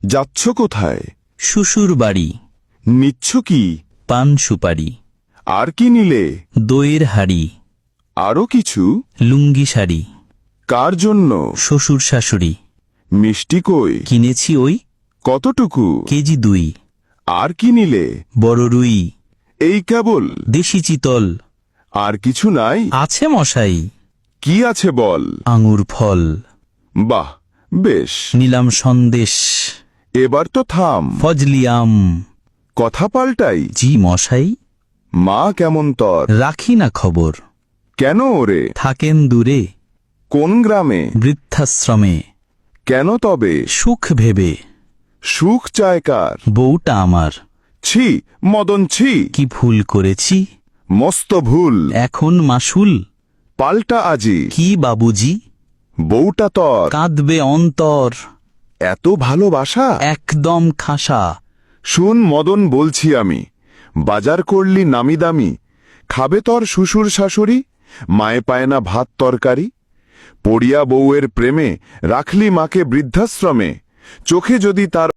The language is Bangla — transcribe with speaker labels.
Speaker 1: যাচ্ছ কোথায়?
Speaker 2: শ্বশুর বাড়ি।
Speaker 1: নিচ্ছ কি?
Speaker 2: পান সুপারি।
Speaker 1: আর কি নিলে?
Speaker 2: দইয়ের হাড়ি।
Speaker 1: আরো কিছু?
Speaker 2: লুঙ্গি শাড়ি।
Speaker 1: কার জন্য?
Speaker 2: শ্বশুর শাশুড়ি।
Speaker 1: মিষ্টি কই?
Speaker 2: কিনেছি ওই
Speaker 1: কতটুকু?
Speaker 2: কেজি 2।
Speaker 1: আর কি নিলে?
Speaker 2: বড় রুই।
Speaker 1: এই কেবল?
Speaker 2: দেশি চিতল।
Speaker 1: আর কিছু নাই?
Speaker 2: আছে মশাই।
Speaker 1: কি আছে বল?
Speaker 2: আঙুর ফল।
Speaker 1: বাহ, বেশ।
Speaker 2: নিলাম সন্দেশ।
Speaker 1: এবার তো থাম।
Speaker 2: ফজলি আম।
Speaker 1: কথা পাল্টাই।
Speaker 2: জি মশাই।
Speaker 1: মা কেমন তোর?
Speaker 2: রাখি না খবর।
Speaker 1: কেন ওরে?
Speaker 2: থাকেন দূরে।
Speaker 1: কোন গ্রামে?
Speaker 2: বৃদ্ধাশ্রমে।
Speaker 1: কেন তবে?
Speaker 2: সুখ ভেবে।
Speaker 1: সুখ চায় কার?
Speaker 2: বউটা আমার।
Speaker 1: ছি, মদন ছি।
Speaker 2: কি ভুল করেছি?
Speaker 1: মস্ত ভুল।
Speaker 2: এখন মাসুল।
Speaker 1: পাল্টা আজি।
Speaker 2: কি বাবুজি?
Speaker 1: বউটা তোর।
Speaker 2: কাঁদবে অন্তর।
Speaker 1: এত ভালোবাসা?
Speaker 2: একদম খাসা।
Speaker 1: শুন মদন, বলছি আমি, বাজার করলি নামি দামি, খাবে তোর শ্বশুর শাশুড়ি? মায়ে পায় না ভাত তরকারি? পড়িয়া বউয়ের প্রেমে রাখলি মাকে বৃদ্ধাশ্রমে, চোখে যদি তার